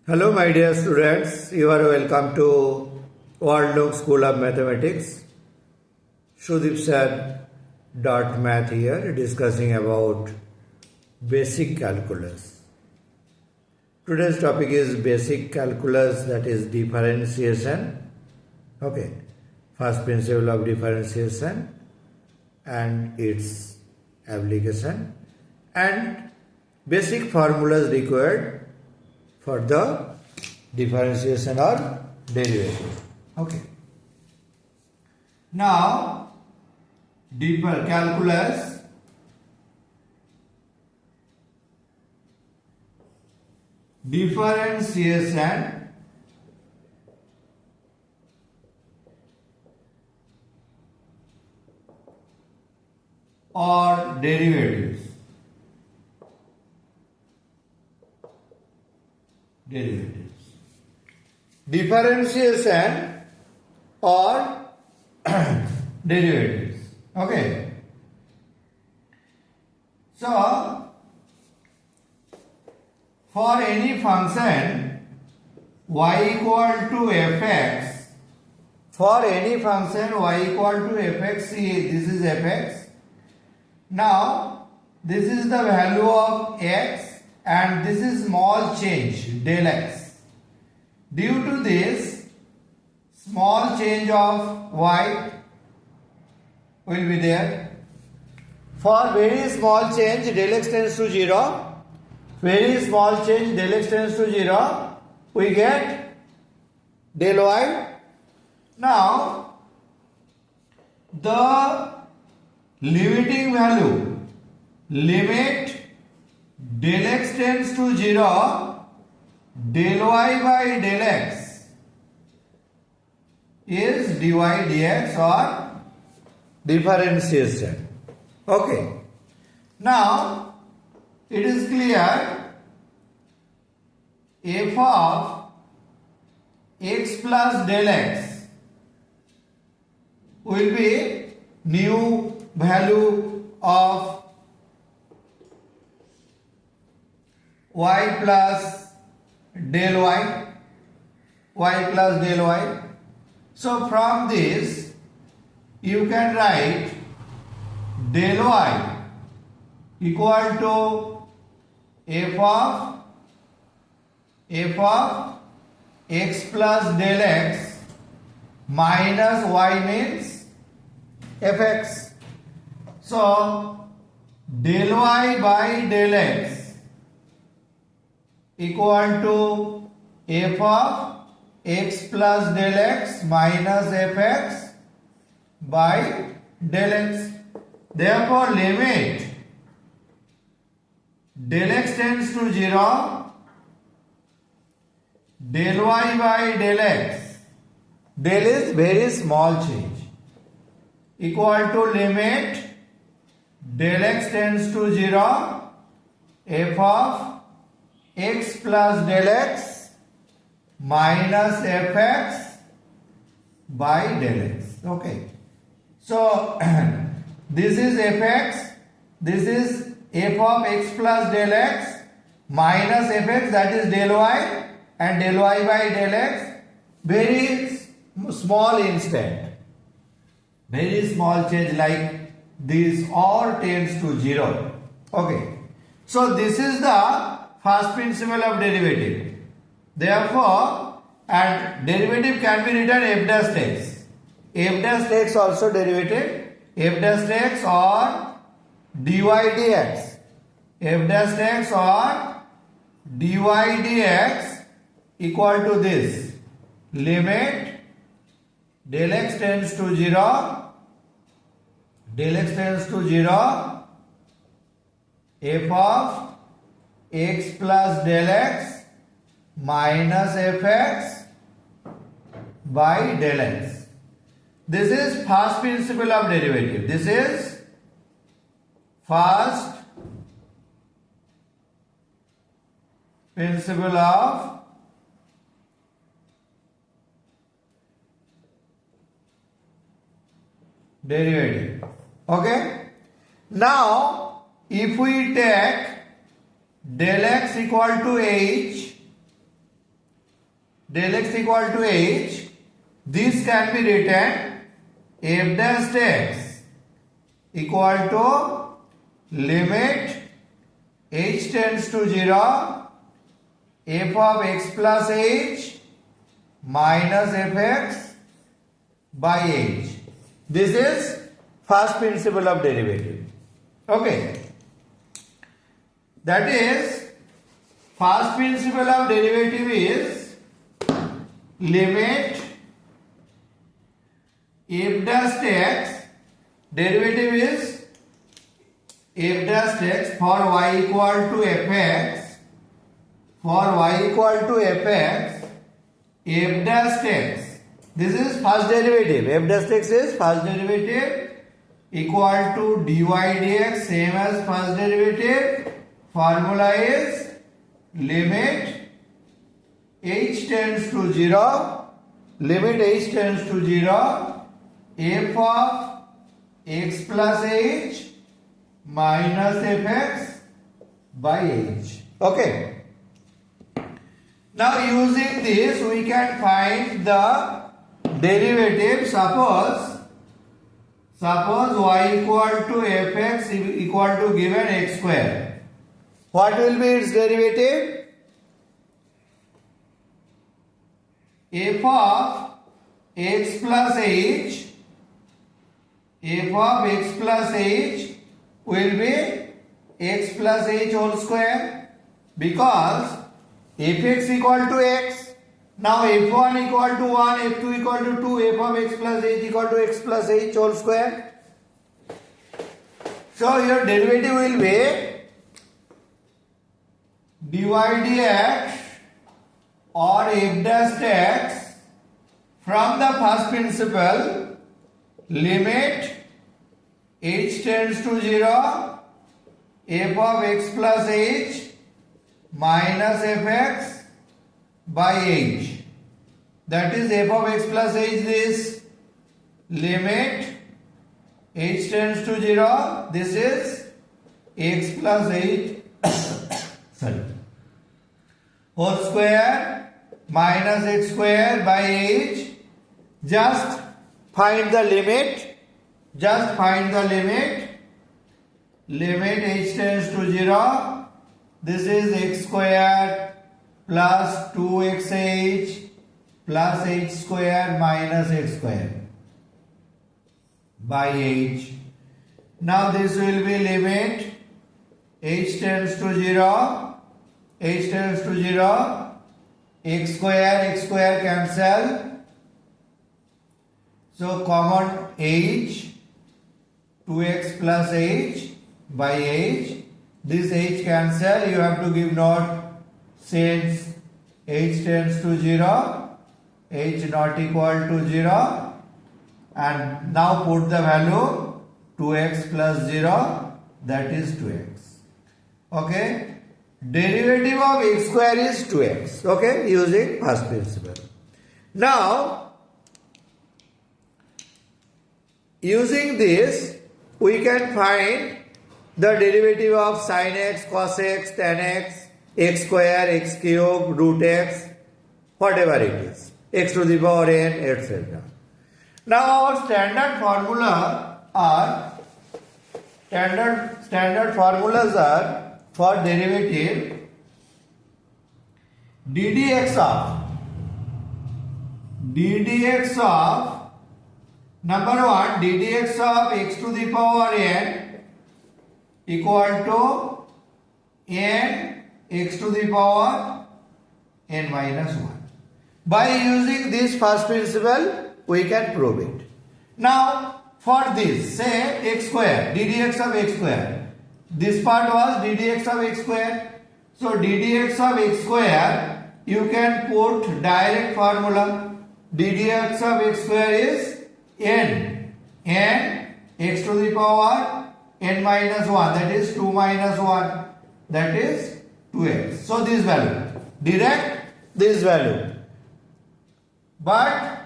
Hello, my dear students. You are welcome to World School of Mathematics. Sudipsir Math here, discussing about basic calculus. Today's topic is basic calculus, that is differentiation. Okay, first principle of differentiation and its application, and basic formulas required for the differentiation or derivative. Okay. Now, deeper calculus. Differentiation or derivatives. Differentiation or derivatives. Okay. So, for any function y equal to fx, for any function y equal to fx, see this is fx. Now, this is the value of x and this is small change del x. Due to this small change of y will be there. For very small change del x tends to 0. Very small change del x tends to 0. We get del y. Now the limiting value, limit del x tends to 0, del y by del x is dy dx or differentiation. Okay. Now it is clear f of x plus del x will be new value of y plus del y, y plus del y. So from this you can write del y equal to f of x plus del x minus y means fx. So del y by del x equal to f of x plus del x minus fx by del x. Therefore, limit del x tends to 0, del y by del x, del is very small change, equal to limit del x tends to 0, f of x plus del x minus fx by del x. Okay. So this is fx, this is f of x plus del x minus fx, that is del y, and del y by del x, very small instant, very small change like this, or tends to 0. Okay. So this is the first principle of derivative. Therefore, and derivative can be written f dash x. F dash x also derivative, f dash x or dy dx. F dash x or dy dx equal to this. Limit del x tends to 0, del x tends to 0, f of x plus del x minus fx by del x. This is first principle of derivative. This is first principle of derivative. Okay. Now, if we take del x equal to h del x equal to h, this can be written f dash x equal to limit h tends to 0 f of x plus h minus fx by h. This is first principle of derivative. Okay. That is, first principle of derivative is limit f dash x, derivative is f dash x for y equal to fx, for y equal to fx, f dash x, this is first derivative, f dash x is first derivative equal to dy dx, same as first derivative. Formula is limit h tends to 0, limit h tends to 0 f of x plus h minus fx by h. Okay. Now using this we can find the derivative. Suppose y equal to fx equal to given x square. What will be its derivative? F of x plus h, f of x plus h will be x plus h whole square, because fx equal to x. Now f1 equal to 1, f2 equal to 2, f of x plus h equal to x plus h whole square. So your derivative will be dy dx or f dash x from the first principle, limit h tends to 0 f of x plus h minus fx by h. That is f of x plus h, this limit h tends to 0, this is x plus h whole square minus x square by h. Just find the limit, limit h tends to 0, this is x square plus 2xh plus h square minus x square by h. Now this will be limit h tends to 0, h tends to 0, x square cancel. So common h, 2x plus h by h. This h cancel, you have to give note since h tends to 0, h not equal to 0, and now put the value 2x plus 0, that is 2x. Okay. Derivative of x square is 2x. Okay, using first principle. Now, using this, we can find the derivative of sin x, cos x, tan x, x square, x cube, root x, whatever it is, x to the power n, etc. Now our standard formulas are for derivative ddx of number 1, ddx of x to the power n equal to n x to the power n minus 1. By using this first principle, we can prove it. Now, for this, say x square, ddx of x square. This part was ddx of x square. So, ddx of x square, you can put direct formula. ddx of x square is n x to the power n minus 1, that is 2 minus 1, that is 2x. So, this value, direct this value. But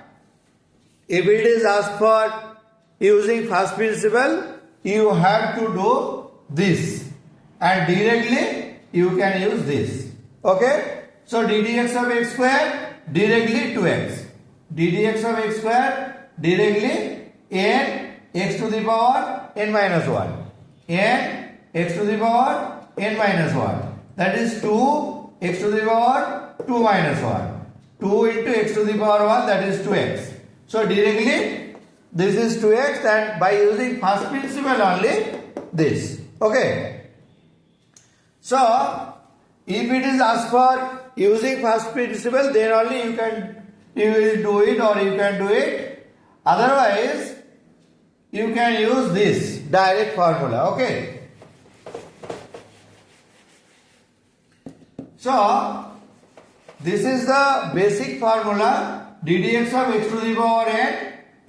if it is asked for using first principle, you have to do this, and directly you can use this. Okay. So ddx of x square directly 2x. ddx of x square directly n x to the power n minus 1. n x to the power n minus 1. That is 2 x to the power 2 minus 1. 2 into x to the power 1, that is 2x. So directly this is 2x, and by using first principle only this. Okay. So if it is asked for using first principle, then only you will do it, or you can do it. Otherwise you can use this direct formula. Okay. So this is the basic formula, ddx of x to the power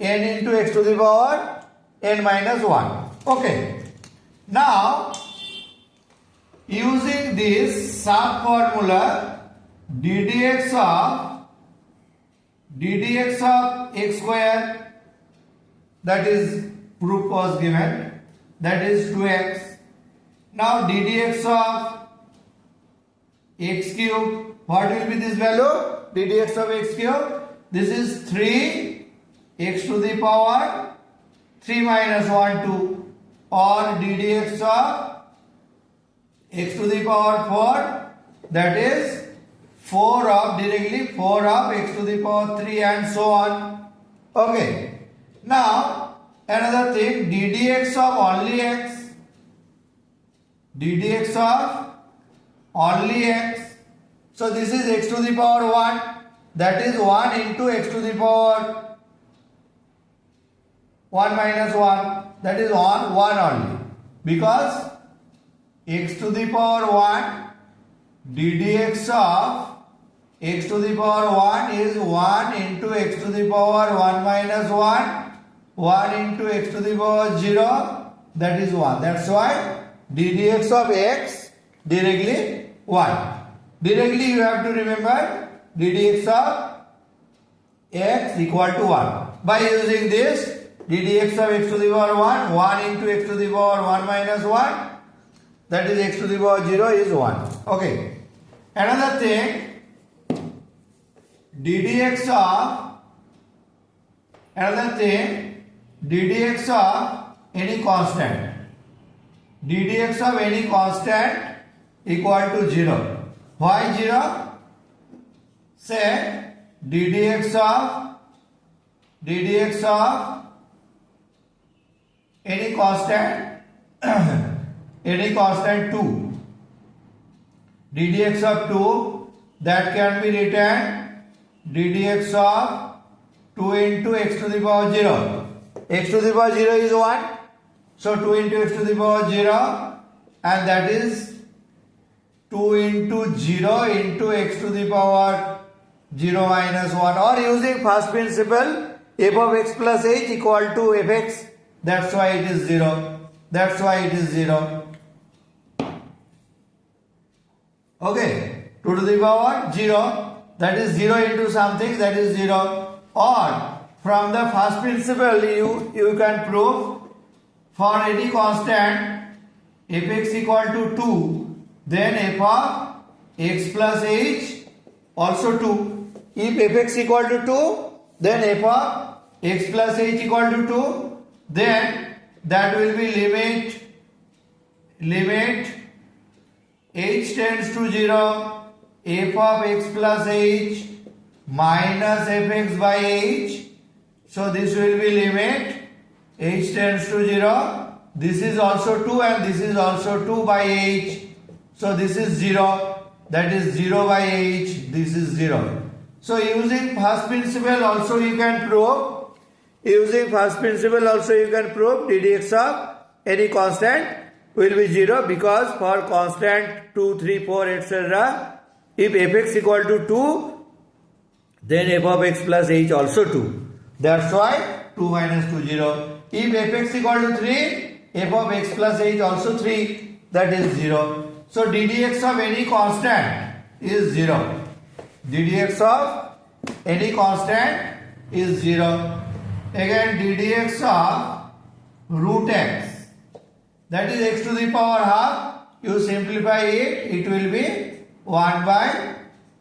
n into x to the power n minus 1. Okay. Now using this sub formula, ddx of x square, that is proof was given, that is 2x. Now ddx of x cube, what will be this value? ddx of x cube, this is 3 x to the power 3 minus 1 2, or ddx of x to the power 4, that is 4 of directly 4 of x to the power 3 and so on. Okay. Now another thing, ddx of only x, ddx of only x. So this is x to the power 1, that is 1 into x to the power 1 minus 1, that is on 1 only, because x to the power 1 ddx of x to the power 1 is 1 into x to the power 1 minus 1, 1 into x to the power 0, that is 1. That's why ddx of x directly 1. Directly you have to remember ddx of x equal to 1. By using this, ddx of x to the power 1, 1 into x to the power 1 minus 1, that is x to the power 0 is 1. Okay. Another thing, ddx of any constant, ddx of any constant equal to 0. Why 0? Say ddx of any constant any constant 2, ddx of 2, that can be written ddx of 2 into x to the power 0. X to the power 0 is 1, so 2 into x to the power 0, and that is 2 into 0 into x to the power 0 minus 1, or using first principle, f of x plus h equal to fx, that's why it is 0. That's why it is 0. Okay, 2 to the power 0, that is 0 into something, that is 0. Or from the first principle you can prove for any constant fx equal to 2, then f of x plus h also 2. If fx equal to 2, then f of x plus h equal to 2, then that will be limit h tends to 0, f of x plus h minus fx by h. So this will be limit h tends to 0. This is also 2 and this is also 2 by h. So this is 0, that is 0 by h, this is 0. So using first principle also you can prove, ddx of any constant will be 0, because for constant 2, 3, 4, etc., if fx equal to 2, then f of x plus h also 2. That's why 2 minus 2 0. If fx equal to 3, f of x plus h also 3, that is 0. So ddx of any constant is 0. ddx of any constant is 0. Again ddx of root x, that is x to the power half, you simplify it, it will be 1 by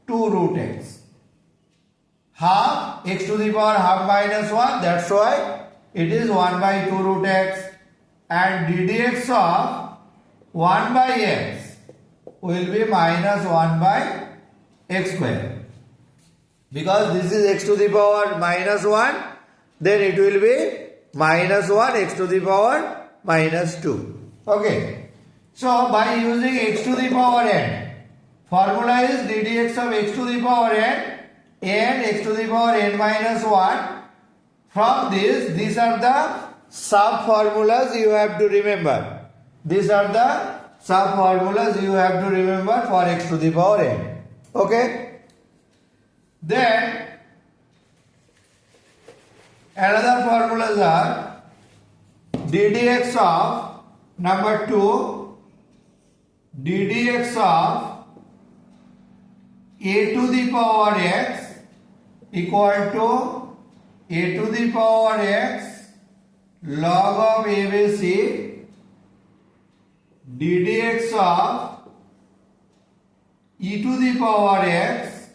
2 root x. half x to the power half minus 1, that's why it is 1 by 2 root x, and ddx of 1 by x will be minus 1 by x square. Because this is x to the power minus 1, then it will be minus 1 x to the power minus 2. Okay. So by using x to the power n, formula is ddx of x to the power n and x to the power n minus 1. From this, these are the sub formulas you have to remember. These are the sub formulas you have to remember for x to the power n. Okay. Then another formulas are ddx of number 2, ddx of a to the power x equal to a to the power x log of ABC, ddx of e to the power x,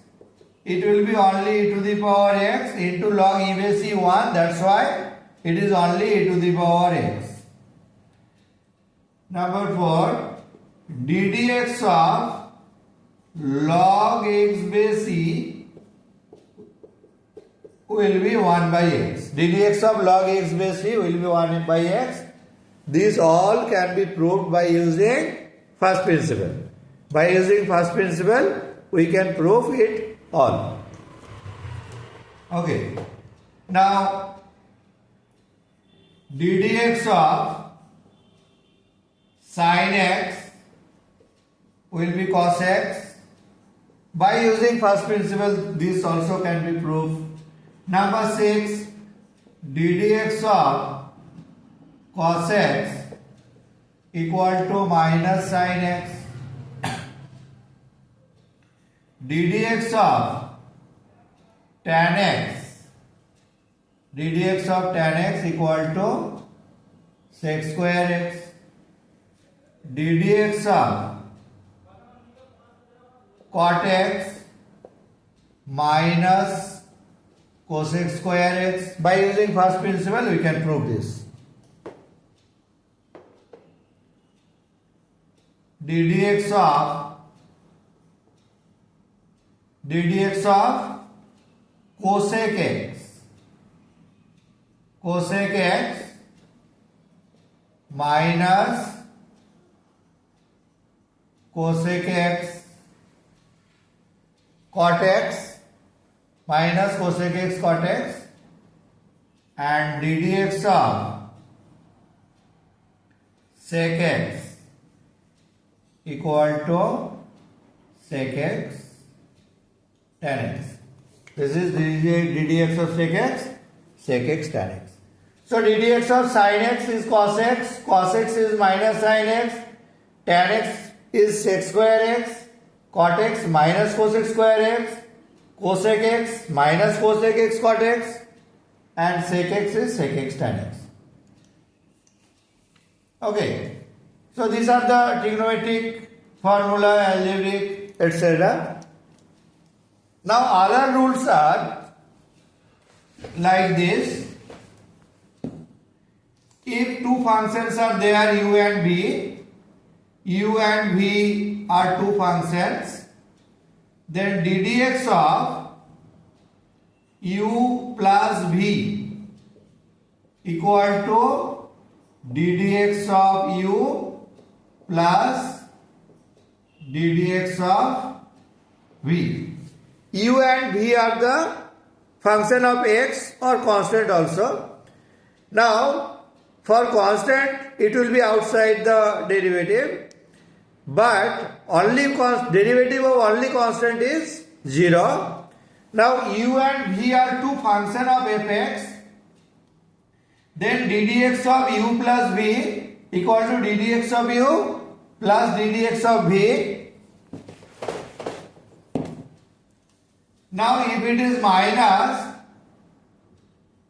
it will be only e to the power x into log ABC 1, that's why it is only e to the power x. Number 4, ddx of log x base e will be 1 by x. ddx of log x base e will be 1 by x. These all can be proved by using first principle. By using first principle, we can prove it all. Okay. Now, ddx of sin x will be cos x. By using first principle, this also can be proved. Number 6, ddx of cos x equal to minus sin x. ddx of tan x, ddx of tan x equal to sec square x. ddx of cot x minus cosec square x. By using first principle, we can prove this. ddx of cosec x minus cosec x cot x minus cosec x cot x, and ddx of sec x equal to sec x tan x. This is ddx of sec x tan x. So ddx of sin x is cos x is minus sin x, tan x is sec square x, cot x minus cosec square x, cosec x minus cosec x cot x, and sec x is sec x tan x. Okay. So these are the trigonometric formula, algebraic, etc. Now other rules are like this. If two functions are there, u and v are two functions, then ddx of u plus v equal to ddx of u plus ddx of v. U and v are the function of x or constant also. Now, for constant, it will be outside the derivative, but only derivative of only constant is 0. Now, u and v are two functions of fx. Then ddx of u plus v equal to ddx of u plus ddx of v. Now if it is minus,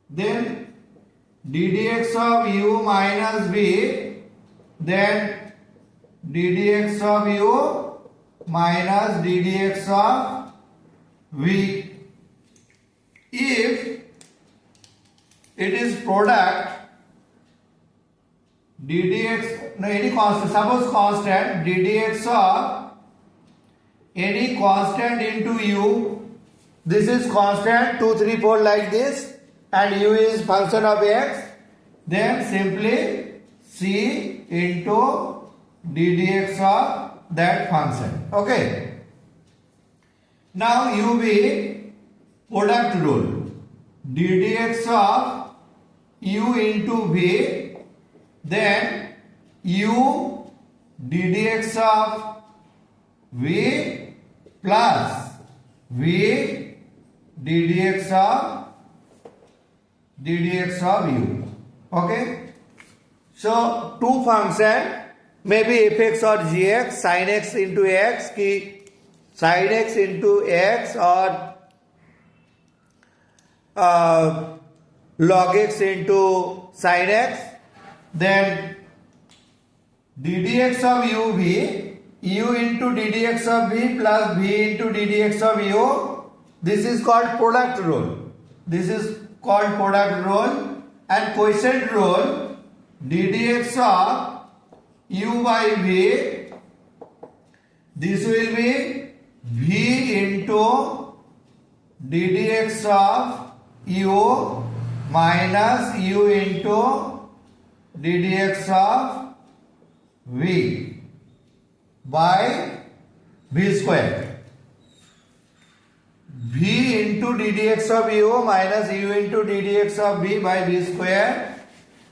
then ddx of u minus v, then ddx of u minus ddx of v. if it is product ddx, no, any constant, suppose constant ddx of any constant into u, this is constant 2 3 4 like this, and u is function of x, then simply c into ddx of that function. Okay, now u be product rule, ddx of u into v, then u ddx of v plus v ddx of u. Okay, so two function, maybe fx or gx, sin x into x ki sin x into x or log x into sin x, then ddx of u v, u into ddx of v plus v into ddx of u, this is called product rule. This is called product rule. And quotient rule, ddx of u by v, this will be v into ddx of u minus u into ddx of v by v square. v into ddx of u minus u into ddx of v by v square.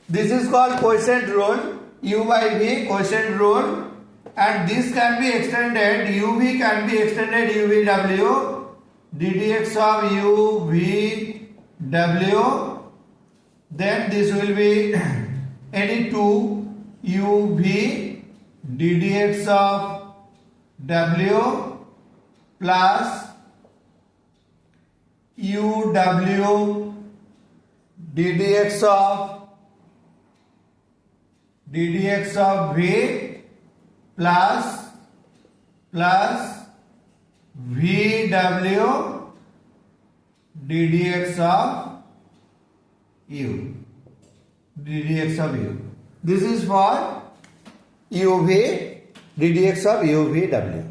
This is called quotient rule, u by v, quotient rule, and this can be extended, uv can be extended uvw, ddx of uvw, then this will be any two uv ddx of w plus uw ddx of v plus vw ddx of u, ddx of u. This is for uv ddx of uvw.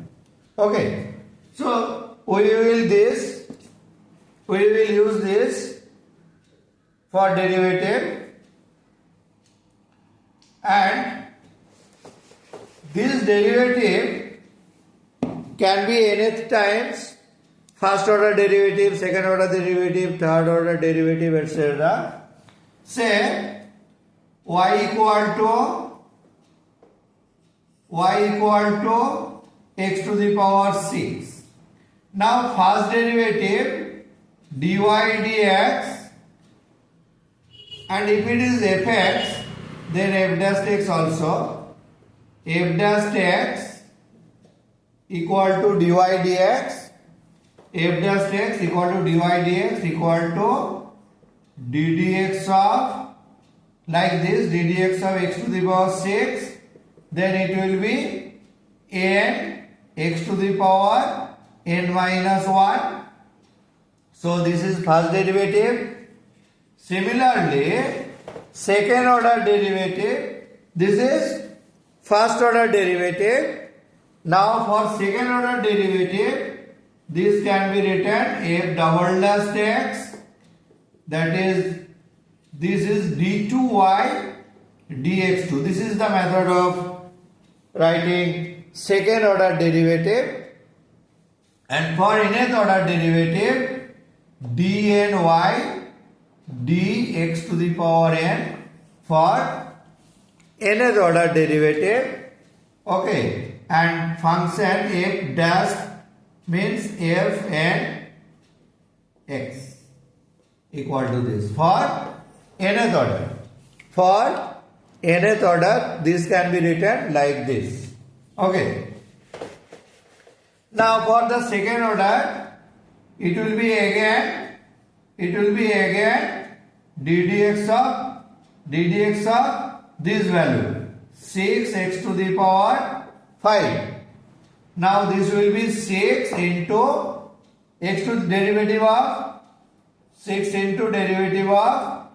Okay, so we will use this for derivative, and this derivative can be nth times first order derivative, second order derivative, third order derivative, etc. Say y equal to x to the power 6. Now first derivative dy dx, and if it is fx, then f dash x also, f dash x equal to dy dx, f dash x equal to dy dx equal to ddx of, like this, ddx of x to the power 6, then it will be n x to the power n minus 1. So this is first derivative. Similarly, second order derivative, this is first order derivative. Now for second order derivative, this can be written f double dash x, that is, this is d2y dx2. This is the method of writing second order derivative. And for nth order derivative, dny dx to the power n for nth order derivative. Okay, and function f dash means f and x equal to this for nth order. For nth order, this can be written like this. Okay. Now for the second order, it will be again ddx of this value 6x to the power 5. Now this will be 6 into x to the derivative of 6 into derivative of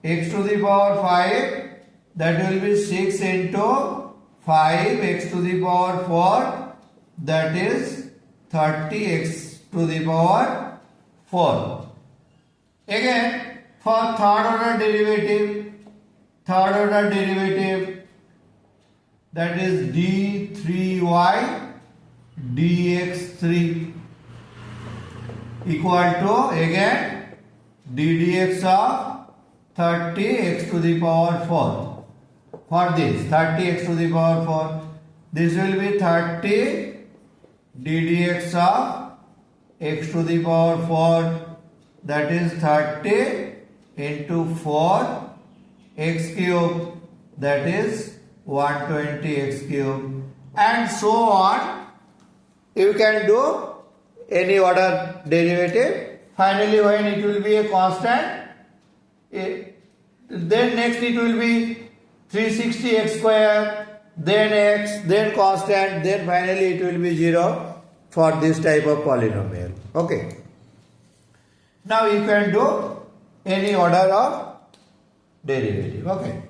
x to the power 5, that will be 6 into 5 x to the power 4, that is 30 x to the power 4. Again, for third order derivative, that is d3y dx3 equal to again d dx of 30 x to the power 4. For this 30 x to the power 4, this will be 30 d dx of x to the power 4, that is 30 into 4 x cube, that is 120 x cube, and so on. You can do any order derivative. Finally, when it will be a constant, then next it will be 360 x square, then x, then constant, then finally it will be 0 for this type of polynomial. Okay. Now you can do any order of derivative. Okay.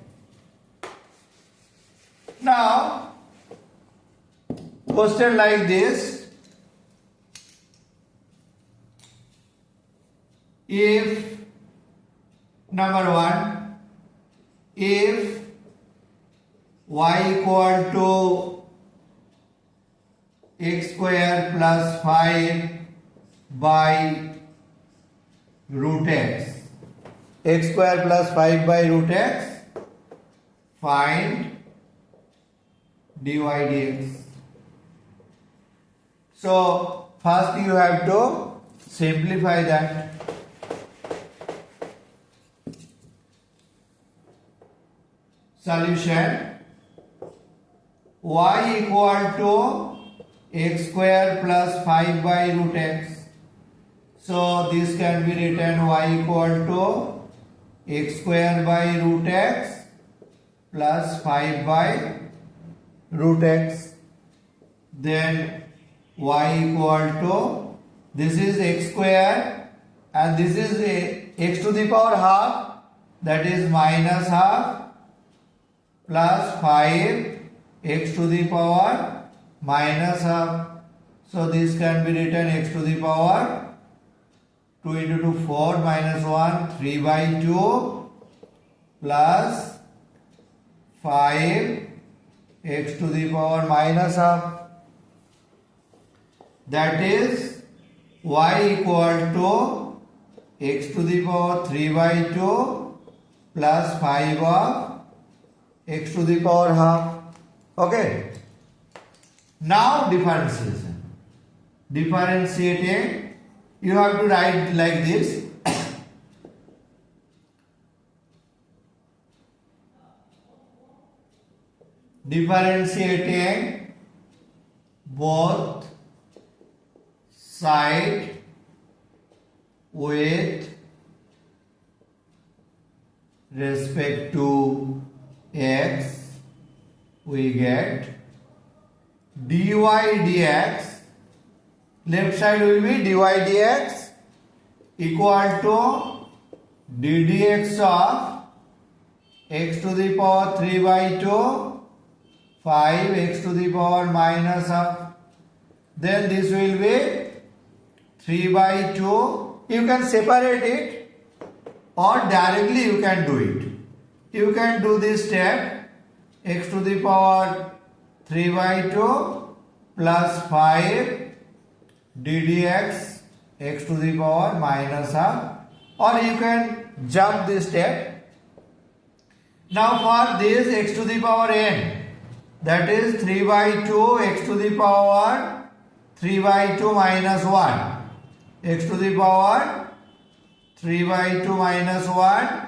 Now, question like this. If number 1, if y equal to x square plus 5 by root x square plus 5 by root x, find dy dx. So first you have to simplify that. Solution: y equal to x square plus 5 by root x. So this can be written y equal to x square by root x plus 5 by root x. Then y equal to, this is x square and this is x to the power half, that is minus half, plus 5 x to the power minus half. So this can be written x to the power 2 into 2 4 minus 1 3 by 2 plus 5 x to the power minus half, that is y equal to x to the power 3 by 2 plus 5 of x to the power half. Okay. Now differentiation. Differentiating, you have to write like this. Differentiating both sides with respect to x, we get dy dx, left side will be dy dx equal to d dx of x to the power 3 by 2 5 x to the power minus half. Then this will be 3 by 2. You can separate it or directly you can do it. You can do this step, x to the power 3 by 2 plus 5 d dx x to the power minus half, or you can jump this step. Now for this x to the power n, that is 3 by 2 x to the power 3 by 2 minus 1, x to the power 3 by 2 minus 1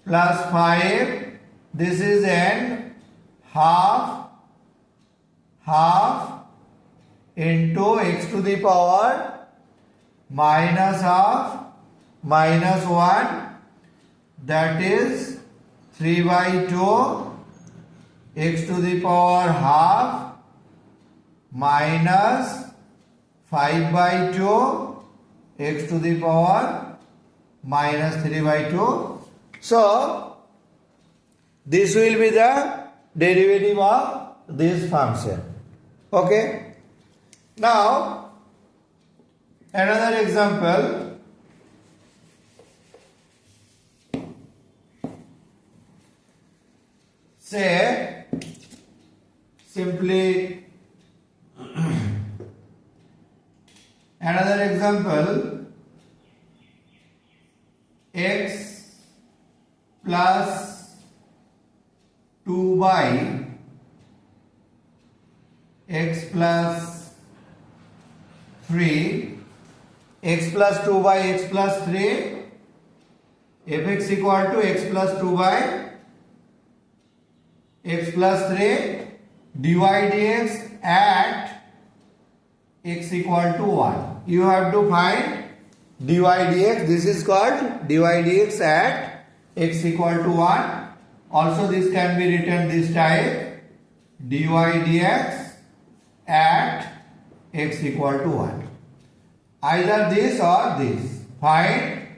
plus 5, this is n, half into x to the power minus half minus 1, that is 3 by 2 x to the power half minus 5 by 2 x to the power minus 3 by 2. So this will be the derivative of this function. Okay. Now another example. Say simply another example, x plus 2 by x plus 3, x plus 2 by x plus 3, fx equal to x plus 2 by x plus 3 dy dx at x equal to 1. You have to find dy dx. This is called dy dx at x equal to 1. Also this can be written this type, dy dx at x equal to 1. Either this or this. Find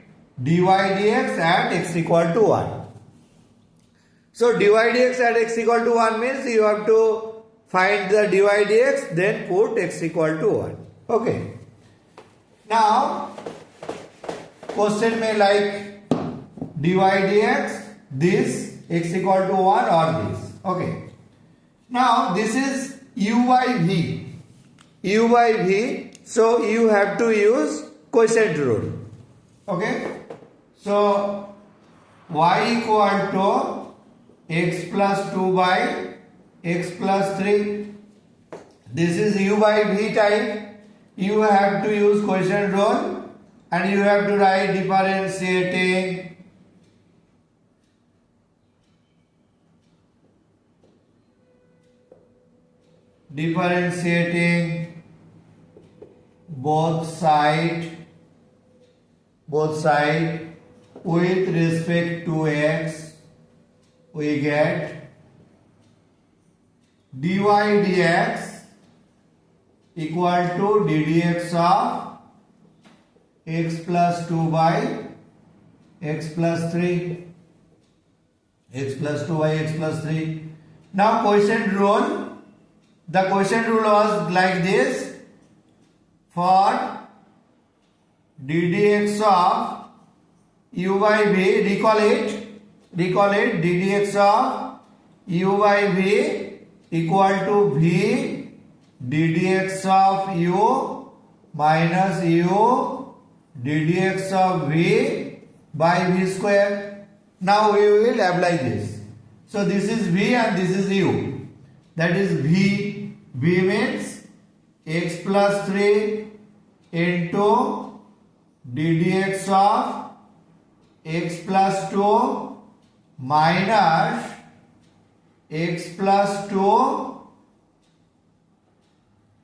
dy dx at x equal to 1. So dy dx at x equal to 1 means you have to find the dy dx, then put x equal to 1. Okay. Now question may like dy dx, this x equal to 1 or this. Okay. Now this is u by v. U by v. So you have to use quotient rule. Okay. So y equal to x plus 2 by x plus 3. This is u by v type. You have to use quotient rule and you have to write differentiating both side with respect to x. We get dy dx equal to ddx of x plus 2 by x plus 3. X plus 2 by x plus 3. Now quotient rule. The quotient rule was like this. For ddx of u by v, recall it, ddx of u by v equal to v ddx of u minus u ddx of v by v square. Now we will apply this. So this is v and this is u. That is v. V means x plus 3 into ddx of x plus 2 minus x plus 2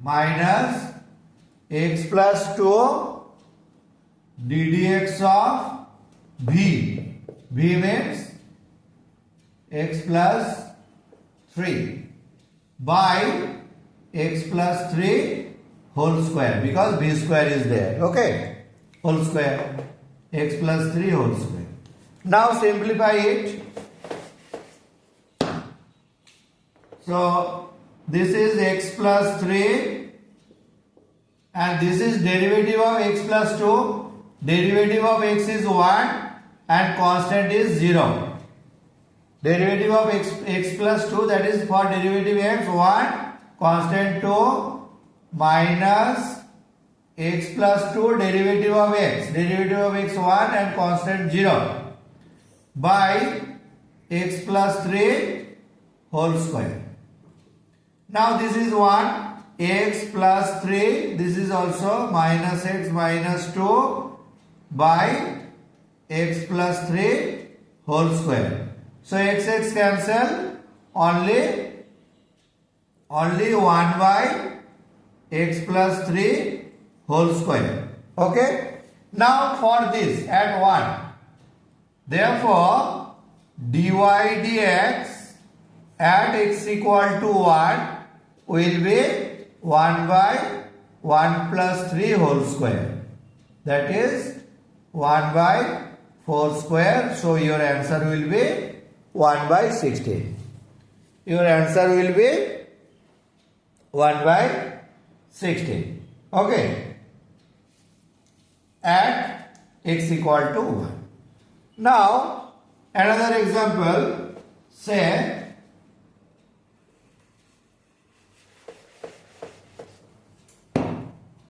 minus x plus 2 ddx of v. V means x plus 3 by x plus 3 whole square, because v square is there. Okay, whole square, x plus 3 whole square. Now simplify it. So this is x plus 3 and this is derivative of x plus 2. Derivative of x is 1 and constant is 0. Derivative of x plus 2, that is for derivative x 1, constant 2 minus x plus 2 derivative of x. Derivative of x 1 and constant 0 by x plus 3 whole square. Now this is 1, x plus 3, this is also minus x minus 2 by x plus 3 whole square. So x cancel, only 1 by x plus 3 whole square. Okay. Now for this at 1. Therefore dy dx at x equal to 1 will be 1 by 1 plus 3 whole square. That is 1 by 4 square. So your answer will be 1 by 16. Your answer will be 1 by 16. Okay. At x equal to 1. Now another example. Say